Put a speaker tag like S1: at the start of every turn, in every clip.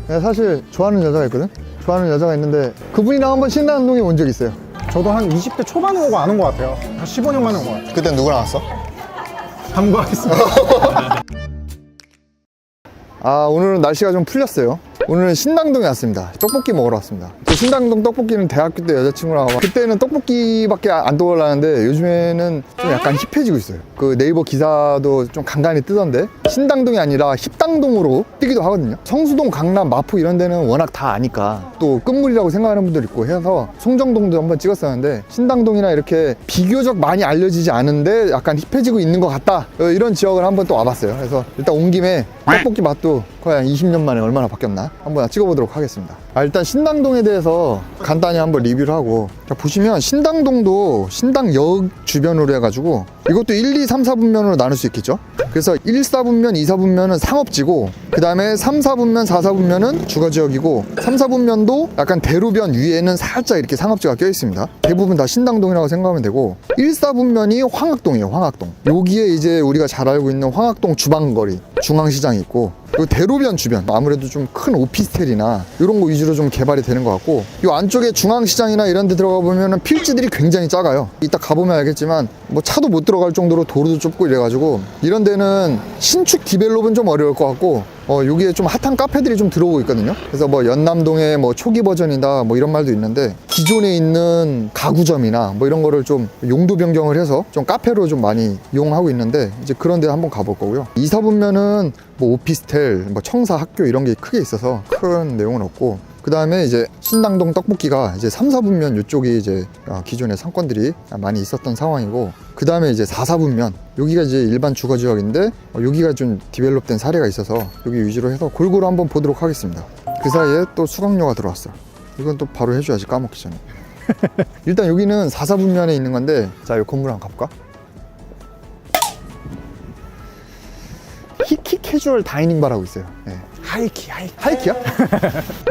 S1: 내가 사실 좋아하는 여자가 있거든? 좋아하는 여자가 있는데 그분이랑 한번 신당동에 온 적 있어요.
S2: 저도 한 20대 초반에 오고 아는 것 같아요. 한 15년 만에 온 것 같아요.
S1: 그때 누구랑 왔어?
S2: 당부하겠습니다.
S1: 아, 오늘은 날씨가 좀 풀렸어요. 오늘은 신당동에 왔습니다. 떡볶이 먹으러 왔습니다. 저 신당동 떡볶이는 대학교 때 여자친구랑 와서 그때는 떡볶이밖에 안 떠올랐는데 요즘에는 좀 약간 힙해지고 있어요. 그 네이버 기사도 좀 간간히 뜨던데 신당동이 아니라 힙당동으로 뜨기도 하거든요. 성수동, 강남, 마포 이런 데는 워낙 다 아니까 또 끝물이라고 생각하는 분들 있고 해서 송정동도 한번 찍었었는데 신당동이나 이렇게 비교적 많이 알려지지 않은데 약간 힙해지고 있는 것 같다, 이런 지역을 한번 또 와봤어요. 그래서 일단 온 김에 떡볶이 맛도 거의 한 20년 만에 얼마나 바뀌었나 한번 찍어보도록 하겠습니다. 일단 신당동에 대해서 간단히 한번 리뷰를 하고, 자, 보시면 신당동도 신당역 주변으로 해가지고 이것도 1, 2, 3, 4분면으로 나눌 수 있겠죠. 그래서 1, 4분면, 2, 4분면은 상업지고 그 다음에 3, 4분면, 4, 4분면은 주거지역이고 3, 4분면도 약간 대로변 위에는 살짝 이렇게 상업지가 껴 있습니다. 대부분 다 신당동이라고 생각하면 되고 1, 4분면이 황학동이에요. 황학동. 여기에 이제 우리가 잘 알고 있는 황학동 주방거리, 중앙시장이 있고, 그 대로변 주변 아무래도 좀 큰 오피스텔이나 이런 거 위주로 좀 개발이 되는 것 같고, 이 안쪽에 중앙시장이나 이런 데 들어가 보면은 필지들이 굉장히 작아요. 이따 가보면 알겠지만 뭐 차도 못 들어갈 정도로 도로도 좁고 이래가지고 이런 데는 신축 디벨롭은 좀 어려울 것 같고, 여기에 좀 핫한 카페들이 좀 들어오고 있거든요. 그래서 뭐 연남동의 뭐 초기 버전이다 뭐 이런 말도 있는데, 기존에 있는 가구점이나 뭐 이런 거를 좀 용도 변경을 해서 좀 카페로 좀 많이 이용하고 있는데, 이제 그런 데 한번 가볼 거고요. 2, 4분면은 뭐 오피스텔, 뭐 청사, 학교 이런 게 크게 있어서 큰 내용은 없고, 그 다음에 이제 신당동 떡볶이가 이제 3, 4분면 이쪽이 이제 기존의 상권들이 많이 있었던 상황이고, 그 다음에 이제 4, 4분면 여기가 이제 일반 주거지역인데 여기가 좀 디벨롭된 사례가 있어서 여기 위주로 해서 골고루 한번 보도록 하겠습니다. 그 사이에 또 수강료가 들어왔어. 이건 또 바로 해줘야지, 까먹기 전에. 일단 여기는 4, 4분면에 있는 건데, 자, 이 건물 한번 가볼까? 히키 캐주얼 다이닝 바라고 있어요. 네. 하이키야?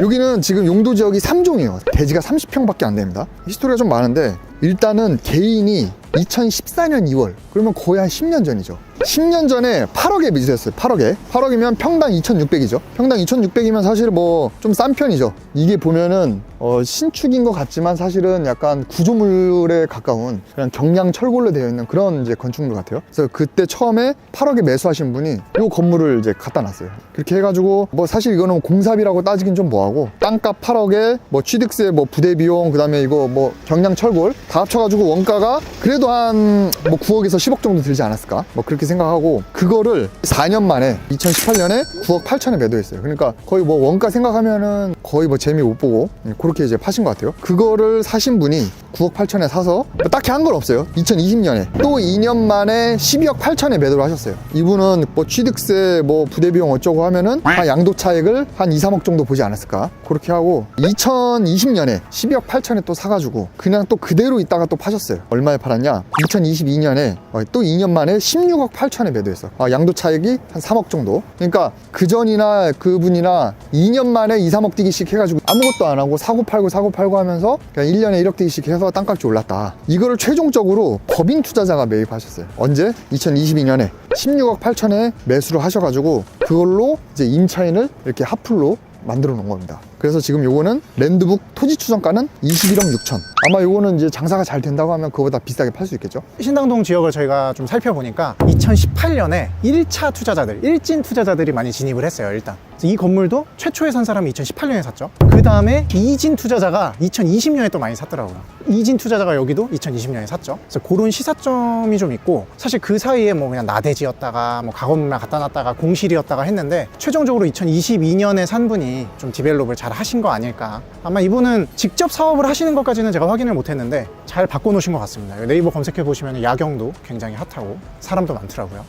S1: 여기는 지금 용도 지역이 3종이에요. 대지가 30평밖에 안 됩니다. 히스토리가 좀 많은데, 일단은 개인이 2014년 2월, 그러면 거의 한 10년 전이죠. 10년 전에 8억에 매수했어요. 8억이면 평당 2,600이죠. 평당 2,600이면 사실 뭐 좀 싼 편이죠. 이게 보면은 신축인 것 같지만 사실은 약간 구조물에 가까운 그냥 경량 철골로 되어 있는 그런 이제 건축물 같아요. 그래서 그때 처음에 8억에 매수하신 분이 이 건물을 이제 갖다 놨어요. 그렇게 해가지고 뭐 사실 이거는 공사비라고 따지긴 좀 뭐하고, 땅값 8억에 뭐 취득세, 뭐 부대 비용, 그 다음에 이거 뭐 경량 철골 다 합쳐가지고 원가가 그래도 한 뭐 9억에서 10억 정도 들지 않았을까, 뭐 그렇게 생각하고, 그거를 4년 만에 2018년에 9억 8천에 매도했어요. 그러니까 거의 뭐 원가 생각하면은 거의 뭐 재미 못 보고 그렇게 이제 파신 것 같아요. 그거를 사신 분이 9억 8천에 사서 뭐 딱히 한 건 없어요. 2020년에 또 2년 만에 12억 8천에 매도를 하셨어요. 이분은 뭐 취득세, 뭐 부대 비용 어쩌고 하면은 한 양도 차익을 한 2, 3억 정도 보지 않았을까, 그렇게 하고 2020년에 12억 8천에 또 사가지고 그냥 또 그대로 있다가 또 파셨어요. 얼마에 팔았냐? 2022년에 또 2년 만에 16억 8천에 매도했어. 양도 차익이 한 3억 정도. 그러니까 그전이나 그분이나 2년 만에 2, 3억 뛰기씩 해가지고 아무것도 안 하고 사고 팔고 하면서 그냥 1년에 1억 뛰기씩 해서 땅값이 올랐다. 이거를 최종적으로 법인 투자자가 매입하셨어요. 언제? 2022년에 16억 8천에 매수를 하셔가지고 그걸로 이제 임차인을 이렇게 핫플로 만들어 놓은 겁니다. 그래서 지금 요거는 랜드북 토지 추정가는 21억 6천. 아마 요거는 이제 장사가 잘 된다고 하면 그거보다 비싸게 팔 수 있겠죠.
S2: 신당동 지역을 저희가 좀 살펴보니까 2018년에 1차 투자자들, 일진 투자자들이 많이 진입을 했어요. 일단 이 건물도 최초에 산 사람이 2018년에 샀죠. 그 다음에 이진 투자자가 2020년에 또 많이 샀더라고요. 이진 투자자가 여기도 2020년에 샀죠. 그래서 그런 시사점이 좀 있고, 사실 그 사이에 뭐 그냥 나대지였다가 뭐 가건물만 갖다 놨다가 공실이었다가 했는데, 최종적으로 2022년에 산 분이 좀 디벨롭을 잘 하신 거 아닐까. 아마 이분은 직접 사업을 하시는 것까지는 제가 확인을 못했는데 잘 바꿔놓으신 것 같습니다. 네이버 검색해 보시면 야경도 굉장히 핫하고 사람도 많더라고요.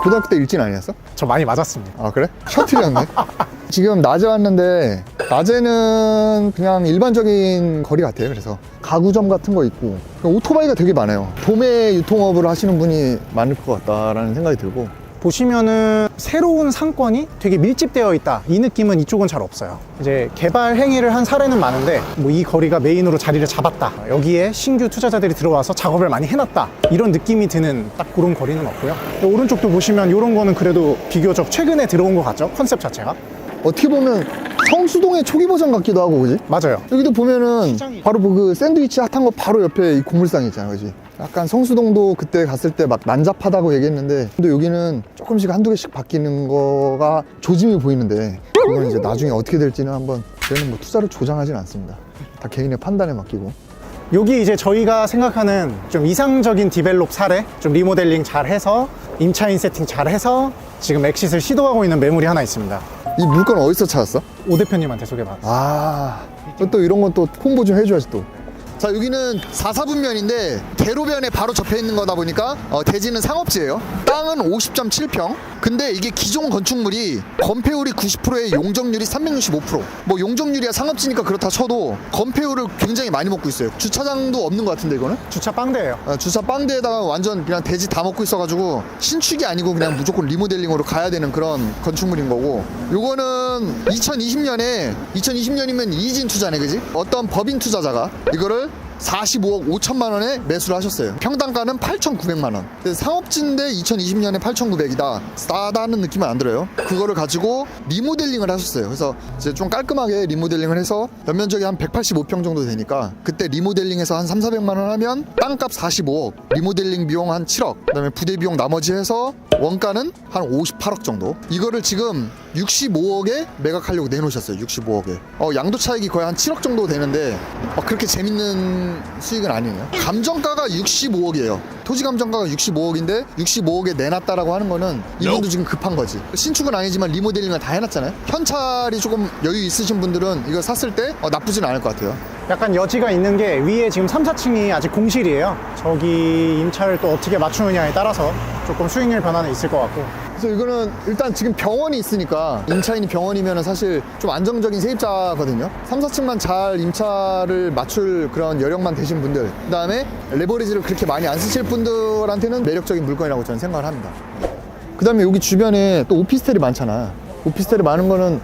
S1: 고등학교 때 일진 아니었어?
S2: 저 많이 맞았습니다.
S1: 아, 그래? 셔틀이었네. 지금 낮에 왔는데 낮에는 그냥 일반적인 거리 같아요. 그래서 가구점 같은 거 있고 오토바이가 되게 많아요. 도매 유통업을 하시는 분이 많을 것 같다라는 생각이 들고,
S2: 보시면은 새로운 상권이 되게 밀집되어 있다, 이 느낌은 이쪽은 잘 없어요. 이제 개발 행위를 한 사례는 많은데 뭐 이 거리가 메인으로 자리를 잡았다, 여기에 신규 투자자들이 들어와서 작업을 많이 해놨다, 이런 느낌이 드는 딱 그런 거리는 없고요. 오른쪽도 보시면 이런 거는 그래도 비교적 최근에 들어온 것 같죠, 컨셉 자체가.
S1: 어떻게 보면 성수동의 초기 버전 같기도 하고, 그지?
S2: 맞아요.
S1: 여기도 보면은
S2: 시장이-
S1: 바로 그 샌드위치 핫한 거 바로 옆에 이 곡물상이 있잖아, 그지? 약간 성수동도 그때 갔을 때 막 난잡하다고 얘기했는데, 근데 여기는 조금씩 한두 개씩 바뀌는 거가 조짐이 보이는데, 그건 이제 나중에 어떻게 될지는 한번, 저희는 뭐 투자를 조장하진 않습니다. 다 개인의 판단에 맡기고.
S2: 여기 이제 저희가 생각하는 좀 이상적인 디벨롭 사례, 좀 리모델링 잘 해서, 임차인 세팅 잘 해서, 지금 엑싯을 시도하고 있는 매물이 하나 있습니다.
S1: 이 물건 어디서 찾았어?
S2: 오 대표님한테 소개받았어요.
S1: 아, 또 이런 건 또 홍보 좀 해줘야지 또. 자, 여기는 4사분면인데 대로변에 바로 접해 있는 거다 보니까 대지는 상업지예요. 땅은 50.7평. 근데 이게 기존 건축물이 건폐율이 90%에 용적률이 365%. 뭐 용적률이야 상업지니까 그렇다 쳐도 건폐율을 굉장히 많이 먹고 있어요. 주차장도 없는 것 같은데 이거는?
S2: 주차 빵대예요.
S1: 주차 빵대에다가 완전 그냥 대지 다 먹고 있어가지고 신축이 아니고 그냥 무조건 리모델링으로 가야 되는 그런 건축물인 거고, 요거는 2020년이면 이진 투자네, 그지? 어떤 법인 투자자가 이거를 45억 5천만 원에 매수를 하셨어요. 평당가는 8,900만 원. 상업지인데 2020년에 8,900이다. 싸다는 느낌은 안 들어요. 그거를 가지고 리모델링을 하셨어요. 그래서 이제 좀 깔끔하게 리모델링을 해서 연면적이 한 185평 정도 되니까 그때 리모델링해서 한 3,400만 원 하면 땅값 45억, 리모델링 비용 한 7억, 그다음에 부대 비용 나머지 해서 원가는 한 58억 정도. 이거를 지금 65억에 매각하려고 내놓으셨어요. 65억에. 양도 차익이 거의 한 7억 정도 되는데 그렇게 재밌는 수익은 아니네요. 감정가가 65억이에요. 토지 감정가가 65억인데 65억에 내놨다라고 하는 거는 이분도 지금 급한 거지. 신축은 아니지만 리모델링을 다 해놨잖아요. 현찰이 조금 여유 있으신 분들은 이거 샀을 때 나쁘지는 않을 것 같아요.
S2: 약간 여지가 있는 게 위에 지금 3, 4층이 아직 공실이에요. 저기 임차를 또 어떻게 맞추느냐에 따라서 조금 수익률 변화는 있을 것 같고.
S1: 그래서 이거는 일단 지금 병원이 있으니까, 임차인이 병원이면 사실 좀 안정적인 세입자거든요. 3, 4층만 잘 임차를 맞출 그런 여력만 되신 분들, 그 다음에 레버리지를 그렇게 많이 안 쓰실 분들한테는 매력적인 물건이라고 저는 생각을 합니다. 그 다음에 여기 주변에 또 오피스텔이 많잖아. 오피스텔이 많은 거는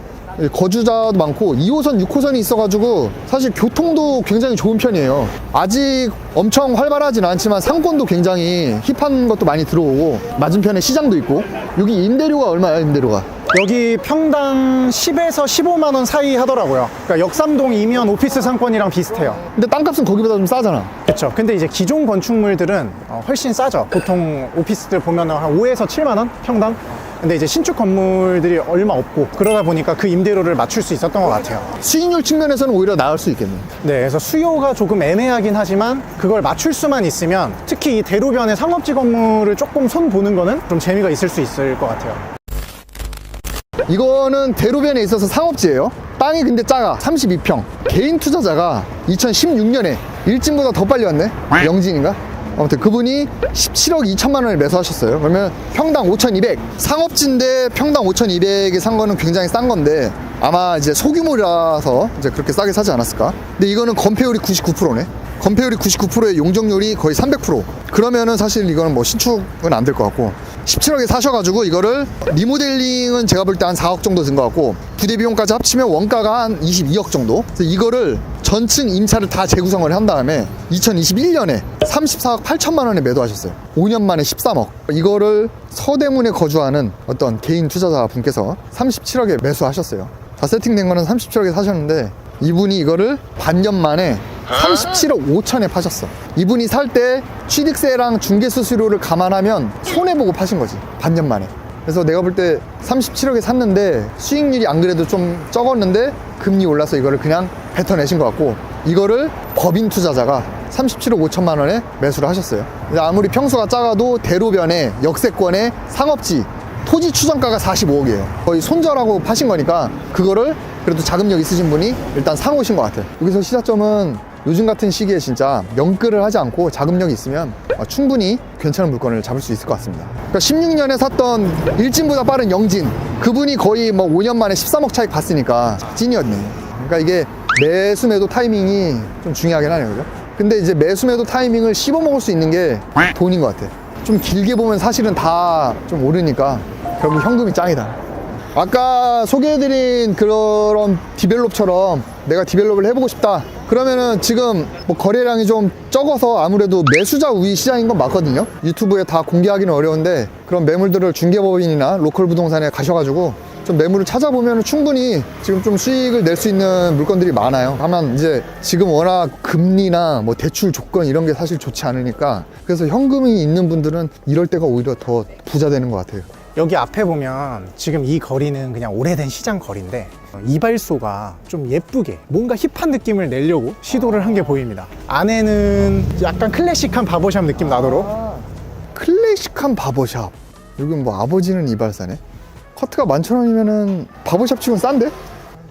S1: 거주자도 많고 2호선, 6호선이 있어가지고 사실 교통도 굉장히 좋은 편이에요. 아직 엄청 활발하진 않지만 상권도 굉장히 힙한 것도 많이 들어오고, 맞은편에 시장도 있고. 여기 임대료가 얼마야, 임대료가?
S2: 여기 평당 10에서 15만 원 사이 하더라고요. 그러니까 역삼동이면 오피스 상권이랑 비슷해요.
S1: 근데 땅값은 거기보다 좀 싸잖아.
S2: 그렇죠. 근데 이제 기존 건축물들은 훨씬 싸죠. 보통 오피스들 보면 한 5에서 7만 원 평당. 근데 이제 신축 건물들이 얼마 없고, 그러다 보니까 그 임대료를 맞출 수 있었던 것 같아요.
S1: 수익률 측면에서는 오히려 나을 수 있겠네.
S2: 네, 그래서 수요가 조금 애매하긴 하지만 그걸 맞출 수만 있으면, 특히 이 대로변의 상업지 건물을 조금 손 보는 거는 좀 재미가 있을 수 있을 것 같아요.
S1: 이거는 대로변에 있어서 상업지예요. 땅이 근데 작아. 32평. 개인 투자자가 2016년에 일진보다 더 빨리 왔네. 영진인가? 아무튼 그분이 17억 2천만 원을 매수하셨어요. 그러면 평당 5,200. 상업지인데 평당 5,200에 산 거는 굉장히 싼 건데, 아마 이제 소규모라서 이제 그렇게 싸게 사지 않았을까? 근데 이거는 건폐율이 99%네. 건폐율이 99%에 용적률이 거의 300%. 그러면은 사실 이거는 뭐 신축은 안 될 것 같고, 17억에 사셔가지고 이거를 리모델링은 제가 볼 때 한 4억 정도 든 것 같고, 부대 비용까지 합치면 원가가 한 22억 정도. 그래서 이거를 전층 임차를 다 재구성을 한 다음에 2021년에 34억 8천만 원에 매도하셨어요. 5년 만에 13억. 이거를 서대문에 거주하는 어떤 개인 투자자 분께서 37억에 매수하셨어요. 다 세팅된 거는 37억에 사셨는데, 이분이 이거를 반년 만에 37억 5천에 파셨어. 이분이 살 때 취득세랑 중개수수료를 감안하면 손해보고 파신 거지, 반년 만에. 그래서 내가 볼 때 37억에 샀는데 수익률이 안 그래도 좀 적었는데 금리 올라서 이거를 그냥 뱉어내신 것 같고, 이거를 법인 투자자가 37억 5천만 원에 매수를 하셨어요. 아무리 평수가 작아도 대로변에 역세권의 상업지, 토지 추정가가 45억이에요. 거의 손절하고 파신 거니까 그거를 그래도 자금력 있으신 분이 일단 사놓으신 것 같아요. 여기서 시사점은 요즘 같은 시기에 진짜 영끌을 하지 않고 자금력이 있으면 충분히 괜찮은 물건을 잡을 수 있을 것 같습니다. 그러니까 16년에 샀던 일진보다 빠른 영진, 그분이 거의 뭐 5년 만에 13억 차익 봤으니까 찐이었네. 그러니까 이게 매수 매도 타이밍이 좀 중요하긴 하네요, 그죠? 근데 이제 매수 매도 타이밍을 씹어먹을 수 있는 게 돈인 것 같아. 좀 길게 보면 사실은 다 좀 오르니까 결국 현금이 짱이다. 아까 소개해드린 그런 디벨롭처럼 내가 디벨롭을 해보고 싶다 그러면은 지금 뭐 거래량이 좀 적어서 아무래도 매수자 우위 시장인 건 맞거든요. 유튜브에 다 공개하기는 어려운데 그런 매물들을 중개법인이나 로컬 부동산에 가셔가지고 좀 매물을 찾아보면 충분히 지금 좀 수익을 낼 수 있는 물건들이 많아요. 다만 이제 지금 워낙 금리나 뭐 대출 조건 이런 게 사실 좋지 않으니까, 그래서 현금이 있는 분들은 이럴 때가 오히려 더 부자 되는 것 같아요.
S2: 여기 앞에 보면 지금 이 거리는 그냥 오래된 시장 거리인데 이발소가 좀 예쁘게 뭔가 힙한 느낌을 내려고 시도를 한 게 보입니다. 안에는 약간 클래식한 바버샵 느낌 나도록.
S1: 클래식한 바버샵. 여기 뭐 아버지는 이발사네. 커트가 11,000원이면은 바버샵 치고는 싼데?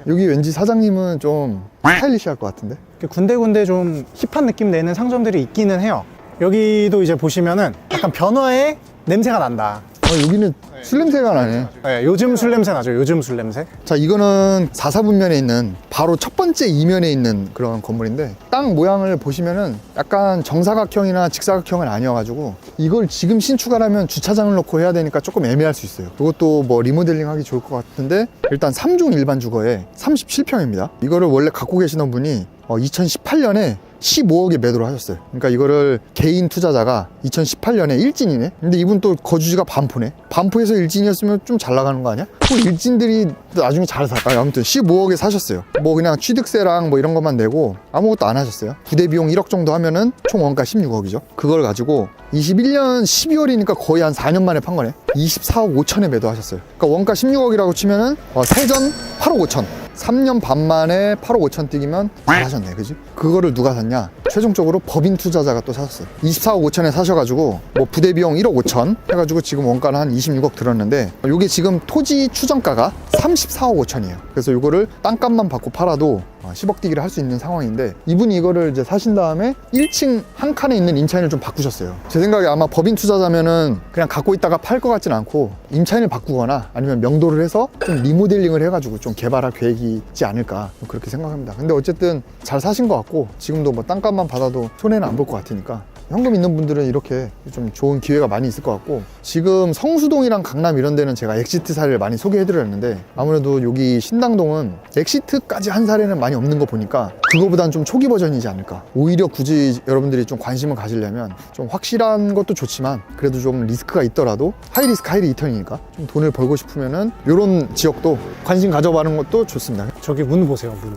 S1: 여기 왠지 사장님은 좀 스타일리시할 것 같은데?
S2: 군데군데 좀 힙한 느낌 내는 상점들이 있기는 해요. 여기도 이제 보시면은 약간 변화의 냄새가 난다.
S1: 여기는 술 냄새가 나네.
S2: 네, 요즘 술 냄새 나죠. 요즘 술 냄새.
S1: 자, 이거는 4사분면에 있는 바로 첫 번째 이면에 있는 그런 건물인데, 땅 모양을 보시면은 약간 정사각형이나 직사각형은 아니어가지고 이걸 지금 신축하려면 주차장을 넣고 해야 되니까 조금 애매할 수 있어요. 이것도 뭐 리모델링 하기 좋을 것 같은데, 일단 3중 일반 주거에 37평입니다. 이거를 원래 갖고 계시던 분이 2018년에 15억에 매도를 하셨어요. 그러니까 이거를 개인 투자자가 2018년에 일진이네. 근데 이분 또 거주지가 반포네. 반포에서 일진이었으면 좀 잘 나가는 거 아니야? 뭐 일진들이 나중에 잘 사. 아무튼 15억에 사셨어요. 뭐 그냥 취득세랑 뭐 이런 것만 내고 아무것도 안 하셨어요. 부대 비용 1억 정도 하면은 총 원가 16억이죠. 그걸 가지고 21년 12월이니까 거의 한 4년 만에 판 거네. 24억 5천에 매도하셨어요. 그러니까 원가 16억이라고 치면은 세전 8억 5천. 3년 반 만에 8억 5천 뛰기면 잘하셨네, 그지? 그거를 누가 샀냐? 최종적으로 법인 투자자가 또 샀어요. 24억 5천에 사셔가지고 뭐 부대 비용 1억 5천 해가지고 지금 원가는 한 26억 들었는데, 요게 지금 토지 추정가가 34억 5천이에요. 그래서 요거를 땅값만 받고 팔아도 10억 뛰기를 할 수 있는 상황인데, 이분이 이거를 이제 사신 다음에 1층 한 칸에 있는 임차인을 좀 바꾸셨어요. 제 생각에 아마 법인 투자자면은 그냥 갖고 있다가 팔 것 같진 않고 임차인을 바꾸거나 아니면 명도를 해서 좀 리모델링을 해가지고 좀 개발할 계획이 있지 않을까, 그렇게 생각합니다. 근데 어쨌든 잘 사신 것 같고, 지금도 뭐 땅값만 받아도 손해는 안 볼 것 같으니까 현금 있는 분들은 이렇게 좀 좋은 기회가 많이 있을 것 같고, 지금 성수동이랑 강남 이런 데는 제가 엑시트 사례를 많이 소개해드렸는데, 아무래도 여기 신당동은 엑시트까지 한 사례는 많이 없는 거 보니까 그거보단 좀 초기 버전이지 않을까. 오히려 굳이 여러분들이 좀 관심을 가지려면 좀 확실한 것도 좋지만 그래도 좀 리스크가 있더라도 하이 리스크 하이 리턴이니까 좀 돈을 벌고 싶으면은 이런 지역도 관심 가져봐는 것도 좋습니다.
S2: 저기 문 보세요, 문.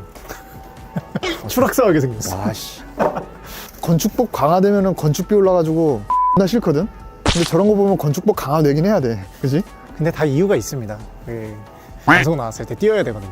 S2: 추락사하게 생겼어.
S1: 와씨. 건축법 강화되면은 건축비 올라가지고 나 싫거든. 근데 저런 거 보면 건축법 강화되긴 해야 돼, 그지?
S2: 근데 다 이유가 있습니다. 방송 나왔을 때 띄워야 되거든요.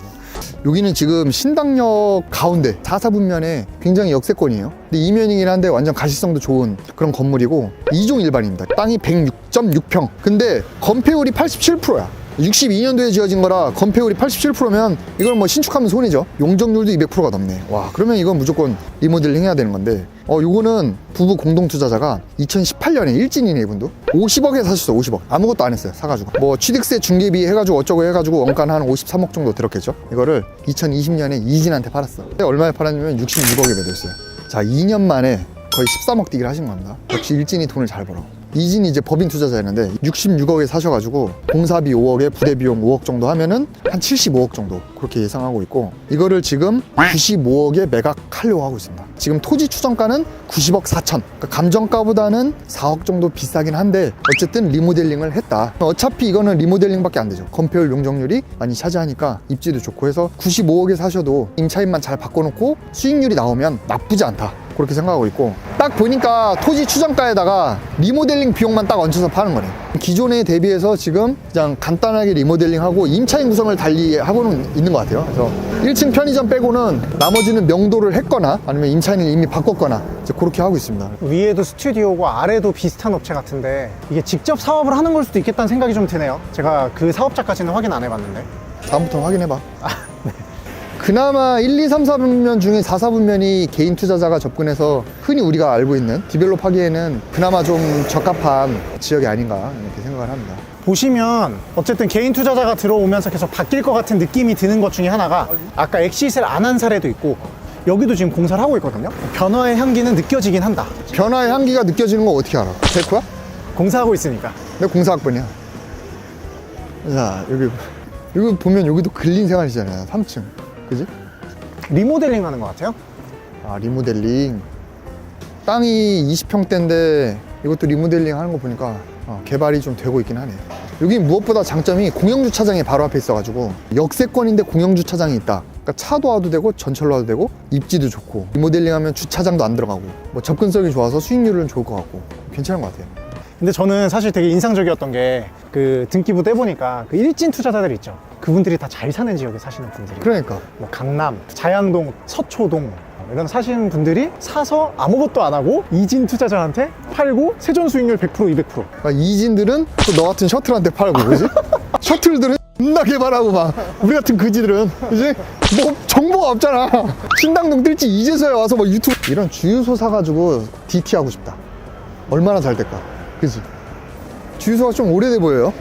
S1: 여기는 지금 신당역 가운데 4사분면에 굉장히 역세권이에요. 근데 이면이긴 한데 완전 가시성도 좋은 그런 건물이고 2종 일반입니다. 땅이 106.6평. 근데 건폐율이 87%야. 62년도에 지어진 거라 건폐율이 87%면 이건 뭐 신축하면 손이죠. 용적률도 200%가 넘네. 와, 그러면 이건 무조건 리모델링 해야 되는 건데, 요거는 부부 공동 투자자가 2018년에 일진이네. 이분도 50억에 사셨어. 50억. 아무것도 안 했어요. 사가지고 뭐 취득세 중개비 해가지고 어쩌고 해가지고 원가는 한 53억 정도 들었겠죠. 이거를 2020년에 이진한테 팔았어. 근데 얼마에 팔았냐면 66억에 매도했어요. 자, 2년 만에 거의 13억 뛰기를 하신 겁니다. 역시 일진이 돈을 잘 벌어. 이진이 이제 법인 투자자였는데 66억에 사셔가지고 공사비 5억에 부대비용 5억 정도 하면은 한 75억 정도 그렇게 예상하고 있고, 이거를 지금 95억에 매각하려고 하고 있습니다. 지금 토지 추정가는 90억 4천. 그러니까 감정가보다는 4억 정도 비싸긴 한데 어쨌든 리모델링을 했다. 어차피 이거는 리모델링밖에 안 되죠. 건폐율 용적률이 많이 차지하니까 입지도 좋고 해서 95억에 사셔도 임차인만 잘 바꿔놓고 수익률이 나오면 나쁘지 않다, 그렇게 생각하고 있고, 딱 보니까 토지 추정가에다가 리모델링 비용만 딱 얹혀서 파는 거네. 기존에 대비해서 지금 그냥 간단하게 리모델링하고 임차인 구성을 달리 하고는 있는 것 같아요. 그래서 1층 편의점 빼고는 나머지는 명도를 했거나 아니면 임차인을 이미 바꿨거나 이제 그렇게 하고 있습니다.
S2: 위에도 스튜디오고 아래도 비슷한 업체 같은데 이게 직접 사업을 하는 걸 수도 있겠다는 생각이 좀 드네요. 제가 그 사업자까지는 확인 안 해봤는데.
S1: 다음부터 확인해봐. 그나마 1, 2, 3, 4분면 중에 4, 4분면이 개인 투자자가 접근해서 흔히 우리가 알고 있는 디벨롭 하기에는 그나마 좀 적합한 지역이 아닌가, 이렇게 생각을 합니다.
S2: 보시면 어쨌든 개인 투자자가 들어오면서 계속 바뀔 것 같은 느낌이 드는 것 중에 하나가, 아까 엑시트를 안 한 사례도 있고 여기도 지금 공사를 하고 있거든요. 변화의 향기는 느껴지긴 한다.
S1: 변화의 향기가 느껴지는 거 어떻게 알아? 테크야?
S2: 공사하고 있으니까.
S1: 내가 공사학번이야. 자, 여기 보면 여기도 근린 생활이잖아요. 3층. 그지?
S2: 리모델링 하는 것 같아요.
S1: 아, 리모델링. 땅이 20평대인데 이것도 리모델링 하는 거 보니까 개발이 좀 되고 있긴 하네. 여기 무엇보다 장점이 공영주차장이 바로 앞에 있어가지고 역세권인데 공영주차장이 있다. 그러니까 차도 와도 되고 전철로 와도 되고 입지도 좋고 리모델링하면 주차장도 안 들어가고 뭐 접근성이 좋아서 수익률은 좋을 것 같고 괜찮은 것 같아요.
S2: 근데 저는 사실 되게 인상적이었던 게 그 등기부 떼보니까 그 일진 투자자들 있죠. 그분들이 다 잘 사는 지역에 사시는 분들이.
S1: 그러니까
S2: 뭐 강남, 자양동, 서초동 이런 사시는 분들이 사서 아무것도 안 하고 이진 투자자한테 팔고 세전 수익률 100% 200%.
S1: 그러니까 이진들은 또 너 같은 셔틀한테 팔고 그지? 셔틀들은 존나 개발하고 막 우리 같은 그지들은 그지? 뭐 정보가 없잖아. 신당동 뜰지 이제서야 와서 뭐 유튜브 이런 주유소 사가지고 DT 하고 싶다. 얼마나 잘 될까? 그지? 주유소가 좀 오래돼 보여요.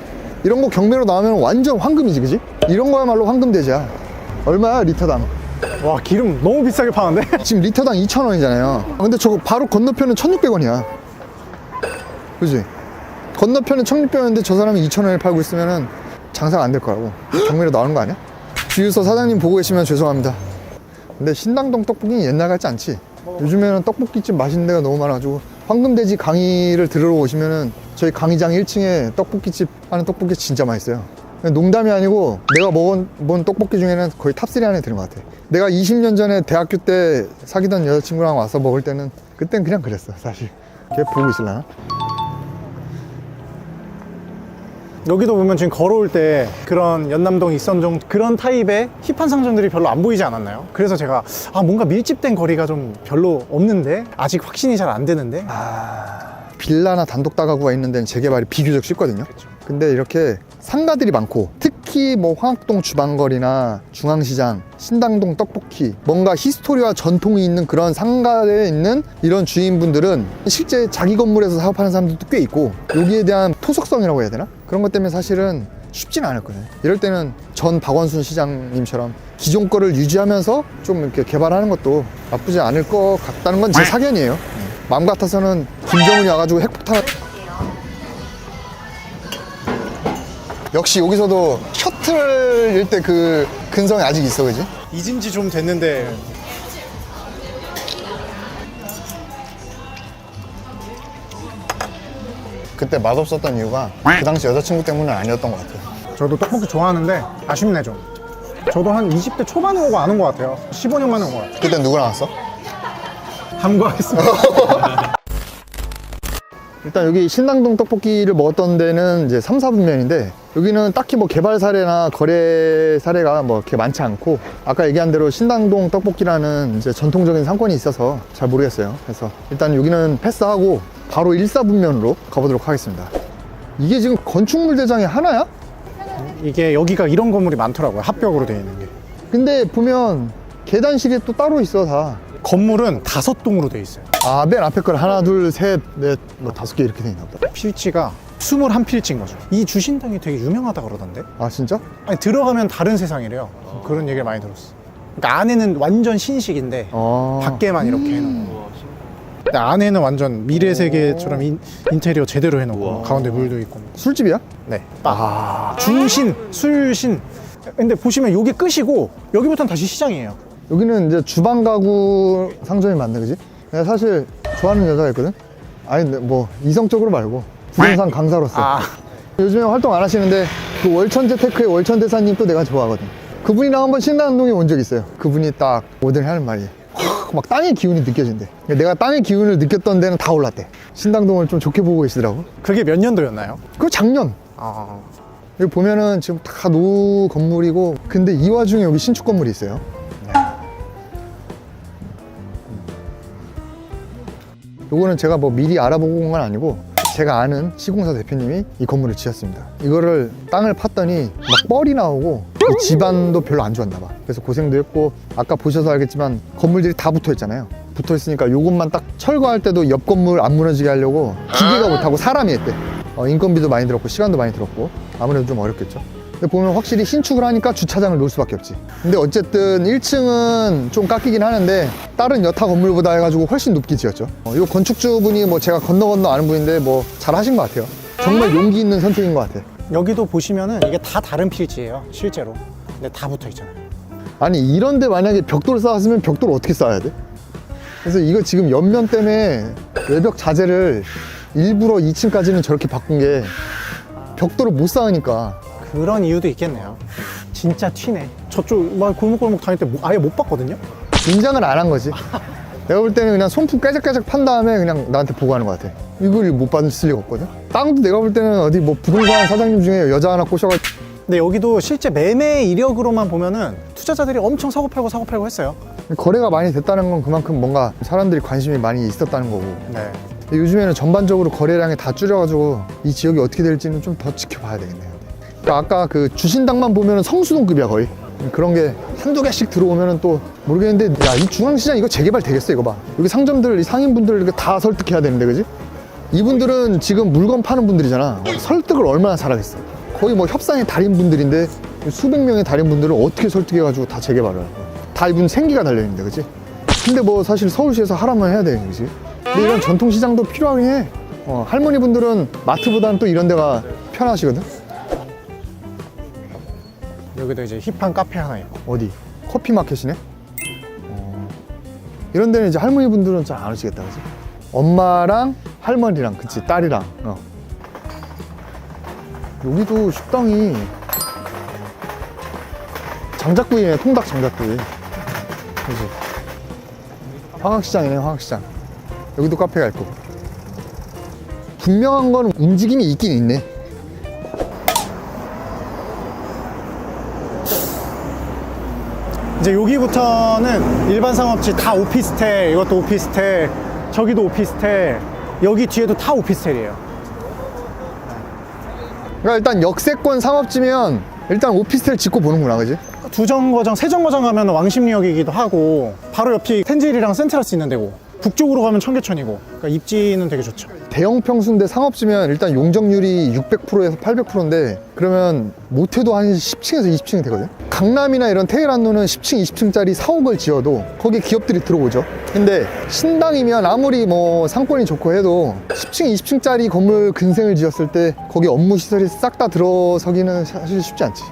S1: 이런 거 경매로 나오면 완전 황금이지 그지? 이런 거야말로 황금대지야. 얼마야 리터당?
S2: 와, 기름 너무 비싸게 파는데?
S1: 지금 리터당 2,000원이잖아요. 근데 저거 바로 건너편은 1,600원이야. 그지? 건너편은 1,600원인데 저 사람이 2,000원에 팔고 있으면은 장사가 안 될 거라고. 경매로 나오는 거 아니야? 주유소 사장님 보고 계시면 죄송합니다. 근데 신당동 떡볶이는 옛날 같지 않지? 요즘에는 떡볶이집 맛있는 데가 너무 많아가지고 황금돼지 강의를 들으러 오시면은 저희 강의장 1층에 떡볶이집 하는 떡볶이 진짜 맛있어요. 농담이 아니고 내가 먹은 떡볶이 중에는 거의 탑3 안에 드는 것 같아. 내가 20년 전에 대학교 때 사귀던 여자친구랑 와서 먹을 때는 그땐 그냥 그랬어 사실. 걔 보고 있을라나?
S2: 여기도 보면 지금 걸어올 때 그런 연남동, 익선동 그런 타입의 힙한 상점들이 별로 안 보이지 않았나요? 그래서 제가 뭔가 밀집된 거리가 좀 별로 없는데 아직 확신이 잘 안 되는데
S1: 빌라나 단독 다가구가 있는 데는 재개발이 비교적 쉽거든요. 근데 이렇게 상가들이 많고 특히 뭐 황학동 주방거리나 중앙시장, 신당동 떡볶이 뭔가 히스토리와 전통이 있는 그런 상가에 있는 이런 주인분들은 실제 자기 건물에서 사업하는 사람들도 꽤 있고 여기에 대한 토속성이라고 해야 되나? 그런 것 때문에 사실은 쉽지는 않았거든요. 이럴 때는 전 박원순 시장님처럼 기존 거를 유지하면서 좀 이렇게 개발하는 것도 나쁘지 않을 것 같다는 건 제 사견이에요. 마음 같아서는 김정은이 와가지고 핵폭탄 역시 여기서도 셔틀일 때 그 근성이 아직 있어 그지?
S2: 잊은 지 좀 됐는데
S1: 그때 맛없었던 이유가 그 당시 여자친구 때문은 아니었던 것 같아요.
S2: 저도 떡볶이 좋아하는데 아쉽네 좀. 저도 한 20대 초반에 오고 안 온 것 같아요. 15년 만에 온 것 같아요.
S1: 그때 누구랑 왔어?
S2: 함구하겠습니다.
S1: 일단 여기 신당동 떡볶이를 먹었던 데는 이제 3, 4분면인데 여기는 딱히 뭐 개발 사례나 거래 사례가 뭐 이렇게 많지 않고 아까 얘기한 대로 신당동 떡볶이라는 이제 전통적인 상권이 있어서 잘 모르겠어요. 그래서 일단 여기는 패스하고 바로 1, 4분면으로 가보도록 하겠습니다. 이게 지금 건축물 대장이 하나야?
S2: 이게 여기가 이런 건물이 많더라고요. 합벽으로 되어 있는 게.
S1: 근데 보면 계단식이 또 따로 있어 다.
S2: 건물은 5동으로 되어 있어요.
S1: 맨 앞에 걸 하나, 둘, 셋, 넷, 뭐 5개 이렇게 돼 있나 보다.
S2: 필지가 21필지인 거죠. 이 주신당이 되게 유명하다 그러던데?
S1: 아 진짜?
S2: 아니, 들어가면 다른 세상이래요. 그런 얘기를 많이 들었어. 그러니까 안에는 완전 신식인데 밖에만 이렇게 해놓은 거. 근데 안에는 완전 미래 세계처럼 인테리어 제대로 해놓고 가운데 물도 있고.
S1: 술집이야?
S2: 네. 중신, 술신. 근데 보시면 요게 끝이고 여기부터는 다시 시장이에요.
S1: 여기는 이제 주방 가구 상점이 맞네, 그지? 내가 사실 좋아하는 여자가 있거든? 아니, 근데 뭐, 이성적으로 말고, 부동산 강사로서. 요즘에 활동 안 하시는데, 그 월천재테크의 월천대사님 또 내가 좋아하거든. 그분이랑 한번 신당동에 온 적 있어요. 그분이 딱 오더니 하는 말이. 막 땅의 기운이 느껴진대. 내가 땅의 기운을 느꼈던 데는 다 올랐대. 신당동을 좀 좋게 보고 계시더라고.
S2: 그게 몇 년도였나요?
S1: 그거 작년. 여기 보면은 지금 다 노후 건물이고, 근데 이 와중에 여기 신축 건물이 있어요. 요거는 제가 뭐 미리 알아보고 온 건 아니고 제가 아는 시공사 대표님이 이 건물을 지었습니다. 이거를 땅을 팠더니 막 뻘이 나오고 이 집안도 별로 안 좋았나 봐. 그래서 고생도 했고 아까 보셔서 알겠지만 건물들이 다 붙어 있잖아요. 붙어 있으니까 요것만 딱 철거할 때도 옆 건물 안 무너지게 하려고 기계가 못하고 사람이 했대. 인건비도 많이 들었고 시간도 많이 들었고 아무래도 좀 어렵겠죠. 근데 보면 확실히 신축을 하니까 주차장을 놓을 수밖에 없지. 근데 어쨌든 1층은 좀 깎이긴 하는데 다른 여타 건물보다 해가지고 훨씬 높게 지었죠. 이 건축주분이 뭐 제가 건너 아는 분인데 뭐 잘하신 것 같아요. 정말 용기 있는 선택인 것 같아.
S2: 여기도 보시면은 이게 다 다른 필지예요, 실제로. 근데 다 붙어 있잖아요.
S1: 아니 이런데 만약에 벽돌 쌓았으면 벽돌 어떻게 쌓아야 돼? 그래서 이거 지금 옆면 때문에 외벽 자재를 일부러 2층까지는 저렇게 바꾼 게 벽돌을 못 쌓으니까.
S2: 그런 이유도 있겠네요. 진짜 튀네. 저쪽 막 골목골목 다닐 때 아예 못 봤거든요.
S1: 인장을 안 한 거지. 내가 볼 때는 그냥 손품 깨작깨작 판 다음에 그냥 나한테 보고하는 것 같아. 이걸 못 받을 리가 없거든. 땅도 내가 볼 때는 어디 뭐 부동산 사장님 중에 여자 하나 꼬셔가지고.
S2: 근데 여기도 실제 매매 이력으로만 보면은 투자자들이 엄청 사고 팔고 했어요.
S1: 거래가 많이 됐다는 건 그만큼 뭔가 사람들이 관심이 많이 있었다는 거고.
S2: 네.
S1: 근데 요즘에는 전반적으로 거래량이 다 줄여가지고 이 지역이 어떻게 될지는 좀 더 지켜봐야 되겠네요. 그러니까 아까 그 주신당만 보면은 성수동급이야 거의. 그런 게 한두 개씩 들어오면은 또 모르겠는데, 야, 이 중앙시장 이거 재개발 되겠어 이거 봐. 여기 상점들, 이 상인분들 이렇게 다 설득해야 되는데, 그지? 이분들은 지금 물건 파는 분들이잖아. 설득을 얼마나 잘하겠어. 거의 뭐 협상의 달인분들인데 수백 명의 달인분들을 어떻게 설득해가지고 다 재개발을 할 거야. 다 이분 생기가 달려있는데, 그지? 근데 뭐 사실 서울시에서 하라면 해야 돼, 그지? 근데 이런 전통시장도 필요하긴 해. 할머니분들은 마트보다는 또 이런 데가 편하시거든?
S2: 여기도 이제 힙한 카페 하나 있고.
S1: 어디? 커피 마켓이네? 이런 데는 이제 할머니분들은 잘 안 오시겠다, 그지? 엄마랑 할머니랑, 그치, 딸이랑. 여기도 식당이 장작구이네, 통닭 장작구이. 그지? 화각시장이네, 화각시장. 여기도 카페가 있고. 분명한 건 움직임이 있긴 있네.
S2: 이제 여기부터는 일반 상업지 다 오피스텔, 이것도 오피스텔, 저기도 오피스텔, 여기 뒤에도 다 오피스텔이에요.
S1: 그러니까 일단 역세권 상업지면 일단 오피스텔 짓고 보는구나, 그지?
S2: 두 정거장, 세 정거장 가면 왕십리역이기도 하고, 바로 옆이 텐질이랑 센트러스 있는 데고, 북쪽으로 가면 청계천이고, 그러니까 입지는 되게 좋죠.
S1: 대형 평수인데 상업지면 일단 용적률이 600%에서 800%인데 그러면 못해도 한 10층에서 20층이 되거든. 강남이나 이런 테헤란로는 10층, 20층짜리 사옥을 지어도 거기에 기업들이 들어오죠. 근데 신당이면 아무리 뭐 상권이 좋고 해도 10층, 20층짜리 건물 근생을 지었을 때 거기 업무 시설이 싹 다 들어서기는 사실 쉽지 않지.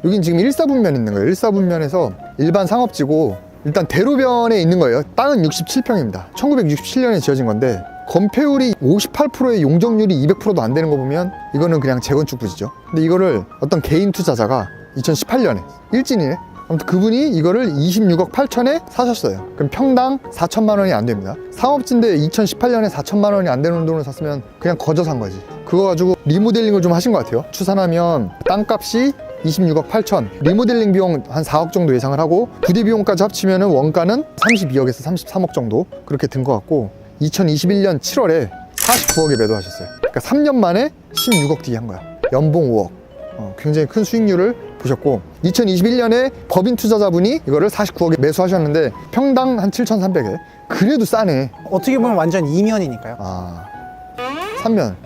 S1: 여긴 지금 1사분면 있는 거예요. 1사분면에서 일반 상업지고 일단 대로변에 있는 거예요. 땅은 67평입니다. 1967년에 지어진 건데 건폐율이 58%의 용적률이 200%도 안 되는 거 보면 이거는 그냥 재건축 부지죠. 근데 이거를 어떤 개인 투자자가 2018년에 일진이네. 아무튼 그분이 이거를 26억 8천에 사셨어요. 그럼 평당 4천만 원이 안 됩니다. 상업지인데 2018년에 4천만 원이 안 되는 돈을 샀으면 그냥 거저 산 거지. 그거 가지고 리모델링을 좀 하신 것 같아요. 추산하면 땅값이 26억 8천, 리모델링 비용 한 4억 정도 예상을 하고 부디 비용까지 합치면 원가는 32억에서 33억 정도 그렇게 든 것 같고 2021년 7월에 49억에 매도하셨어요. 그러니까 3년 만에 16억 뒤에 한 거야. 연봉 5억. 굉장히 큰 수익률을 보셨고 2021년에 법인 투자자분이 이거를 49억에 매수하셨는데 평당 한 7,300에 그래도 싸네.
S2: 어떻게 보면 완전 이면이니까요.
S1: 아, 3면.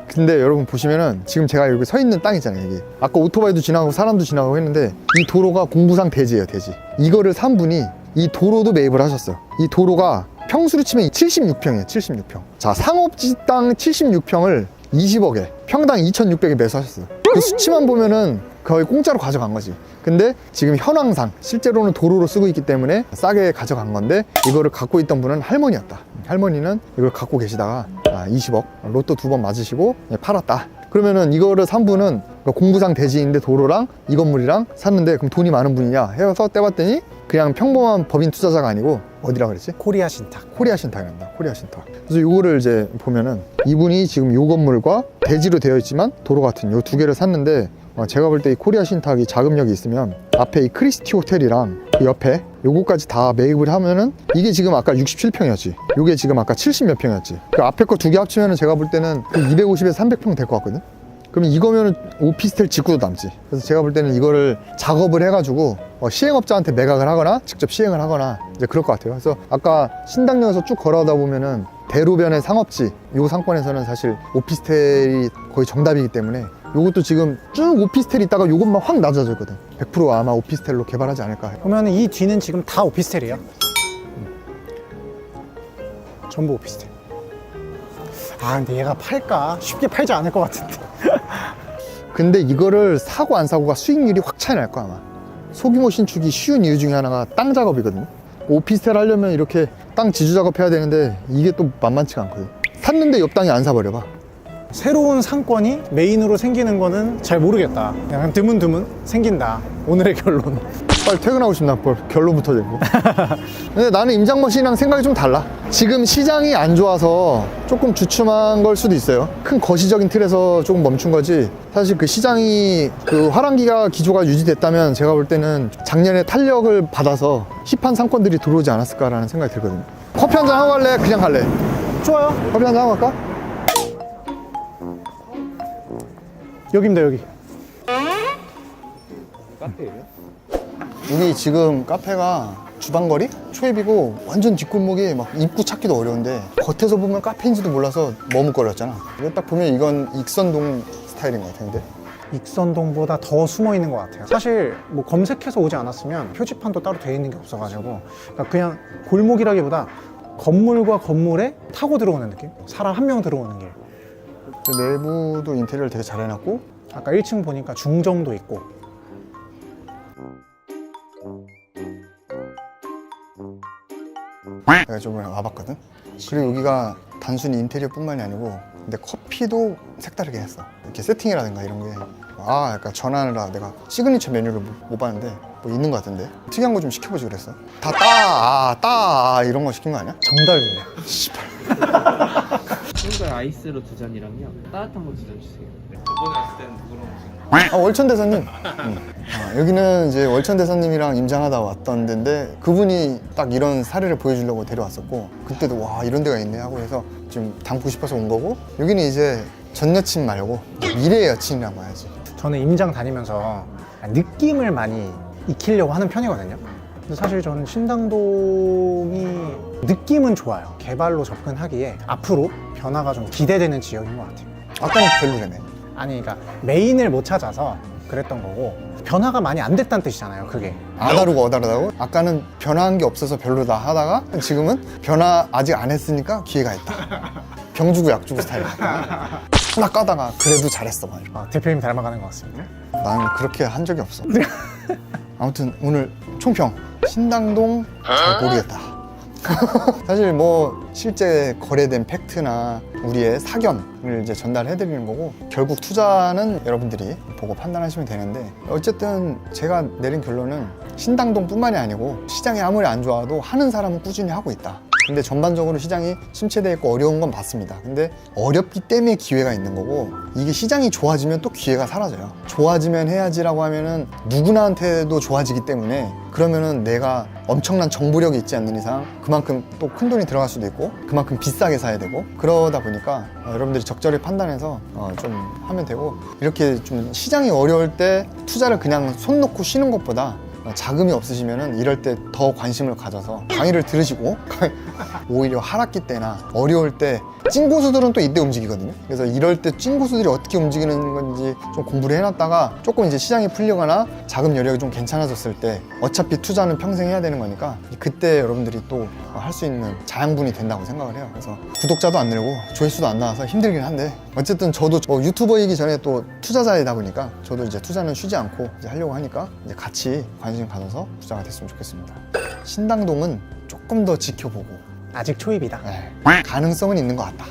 S1: 근데 여러분 보시면은 지금 제가 여기 서 있는 땅 있잖아요. 여기 아까 오토바이도 지나가고 사람도 지나가고 했는데 이 도로가 공부상 대지예요. 대지. 이거를 산 분이 이 도로도 매입을 하셨어요. 이 도로가 평수로 치면 76평이에요. 76평. 자, 상업지 땅 76평을 20억에 평당 2,600에 매수하셨어요. 그 수치만 보면은 거의 공짜로 가져간 거지. 근데 지금 현황상 실제로는 도로로 쓰고 있기 때문에 싸게 가져간 건데 이거를 갖고 있던 분은 할머니였다. 할머니는 이걸 갖고 계시다가 20억 로또 2번 맞으시고 팔았다. 그러면은 이거를 산 분은 공부상 대지인데 도로랑 이 건물이랑 샀는데 그럼 돈이 많은 분이냐 해서 떼봤더니 그냥 평범한 법인 투자자가 아니고 어디라 그랬지?
S2: 코리아 신탁.
S1: 코리아 신탁이란다. 코리아 신탁. 그래서 요거를 이제 보면은 이분이 지금 요 건물과 대지로 되어 있지만 도로 같은 요 두 개를 샀는데 제가 볼 때 이 코리아 신탁이 자금력이 있으면 앞에 이 크리스티 호텔이랑 그 옆에 요거까지 다 매입을 하면은 이게 지금 아까 67평이었지. 요게 지금 아까 70몇 평이었지. 그 앞에 거 두 개 합치면은 제가 볼 때는 250에서 300평 될 것 같거든. 그러면 이거면은 오피스텔 직구도 남지. 그래서 제가 볼 때는 이거를 작업을 해가지고 시행업자한테 매각을 하거나 직접 시행을 하거나 이제 그럴 것 같아요. 그래서 아까 신당역에서 쭉 걸어오다 보면은 대로변의 상업지 요 상권에서는 사실 오피스텔이 거의 정답이기 때문에 요것도 지금 쭉 오피스텔이 있다가 요것만 확 낮아졌거든. 100% 아마 오피스텔로 개발하지 않을까.
S2: 그러면 이 뒤는 지금 다 오피스텔이에요. 전부 오피스텔. 아, 근데 얘가 팔까? 쉽게 팔지 않을 것 같은데.
S1: 근데 이거를 사고 안 사고가 수익률이 확 차이 날 거야 아마. 소규모 신축이 쉬운 이유 중에 하나가 땅 작업이거든요. 오피스텔 하려면 이렇게 땅 지주 작업해야 되는데 이게 또 만만치가 않거든. 샀는데 옆 땅이 안 사버려봐.
S2: 새로운 상권이 메인으로 생기는 거는 잘 모르겠다. 그냥 드문드문 생긴다. 오늘의 결론.
S1: 빨리 퇴근하고 싶나 볼 결론부터 내고. 근데 나는 임장모 씨랑 생각이 좀 달라. 지금 시장이 안 좋아서 조금 주춤한 걸 수도 있어요. 큰 거시적인 틀에서 조금 멈춘 거지. 사실 그 시장이 그 화랑기가 기조가 유지됐다면 제가 볼 때는 작년에 탄력을 받아서 힙한 상권들이 들어오지 않았을까라는 생각이 들거든요. 커피 한잔 하고 갈래? 그냥 갈래?
S2: 좋아요.
S1: 커피 한잔 하고 갈까?
S2: 여기입니다, 여기.
S1: 여기 지금 카페가 주방거리? 초입이고 완전 뒷골목이 막 입구 찾기도 어려운데 겉에서 보면 카페인지도 몰라서 머뭇거렸잖아. 이거 딱 보면 이건 익선동 스타일인 것 같은데.
S2: 익선동보다 더 숨어 있는 것 같아요. 사실 뭐 검색해서 오지 않았으면 표지판도 따로 되어 있는 게 없어가지고 그냥 골목이라기보다 건물과 건물에 타고 들어오는 느낌? 사람 한 명 들어오는 길.
S1: 내부도 인테리어를 되게 잘 해놨고
S2: 아까 1층 보니까 중정도 있고.
S1: 내가 저번에 와봤거든. 그리고 여기가 단순히 인테리어뿐만이 아니고 근데 커피도 색다르게 했어. 이렇게 세팅이라든가 이런 게 약간 전화하느라 내가 시그니처 메뉴를 못 봤는데 뭐 있는 것 같은데 특이한 거 좀 시켜보지 그랬어. 다 따 이런 거 시킨 거 아니야?
S2: 정답입니다.
S1: 씨발.
S3: 친구의 아이스로 2잔이랑요 따뜻한 거 2잔 주세요.
S4: 저번에 왔을 때는 누구랑 오신
S1: 월천 대사님. 여기는 이제 월천 대사님이랑 임장하다 왔던 데인데 그분이 딱 이런 사례를 보여주려고 데려왔었고 그때도 와 이런 데가 있네 하고 해서 좀 담고 싶어서 온 거고 여기는 이제 전 여친 말고 미래 여친이라고 해야지.
S2: 저는 임장 다니면서 느낌을 많이 익히려고 하는 편이거든요. 근데 사실 저는 신당동이 느낌은 좋아요. 개발로 접근하기에 앞으로 변화가 좀 기대되는 지역인 것 같아요.
S1: 아까는 별로라네.
S2: 아니 그러니까 메인을 못 찾아서 그랬던 거고 변화가 많이 안 됐다는 뜻이잖아요. 그게
S1: 아다르고 어다르다고? 아까는 변화한 게 없어서 별로다 하다가 지금은 변화 아직 안 했으니까 기회가 있다. 병주고 약주고 스타일이야. 하나 까다가 그래도 잘했어.
S2: 대표님 닮아가는 것 같습니다.
S1: 나는 그렇게 한 적이 없어. 아무튼 오늘 총평 신당동 잘 모르겠다. 사실 뭐 실제 거래된 팩트나 우리의 사견을 이제 전달해드리는 거고 결국 투자는 여러분들이 보고 판단하시면 되는데 어쨌든 제가 내린 결론은 신당동뿐만이 아니고 시장이 아무리 안 좋아도 하는 사람은 꾸준히 하고 있다. 근데 전반적으로 시장이 침체되어 있고 어려운 건 맞습니다. 근데 어렵기 때문에 기회가 있는 거고 이게 시장이 좋아지면 또 기회가 사라져요. 좋아지면 해야지라고 하면은 누구나한테도 좋아지기 때문에 그러면은 내가 엄청난 정보력이 있지 않는 이상 그만큼 또 큰 돈이 들어갈 수도 있고 그만큼 비싸게 사야 되고 그러다 보니까 여러분들이 적절히 판단해서 좀 하면 되고 이렇게 좀 시장이 어려울 때 투자를 그냥 손 놓고 쉬는 것보다 자금이 없으시면은 이럴 때 더 관심을 가져서 강의를 들으시고 오히려 하락기 때나 어려울 때 찐고수들은 또 이때 움직이거든요. 그래서 이럴 때 찐고수들이 어떻게 움직이는 건지 좀 공부를 해놨다가 조금 이제 시장이 풀리거나 자금 여력이 좀 괜찮아졌을 때 어차피 투자는 평생 해야 되는 거니까 그때 여러분들이 또 할 수 있는 자양분이 된다고 생각을 해요. 그래서 구독자도 안 늘고 조회수도 안 나와서 힘들긴 한데 어쨌든 저도 유튜버이기 전에 또 투자자이다 보니까 저도 이제 투자는 쉬지 않고 이제 하려고 하니까 이제 같이 관심 가져서 투자가 됐으면 좋겠습니다. 신당동은 조금 더 지켜보고
S2: 아직 초입이다.
S1: 가능성은 있는 것 같다.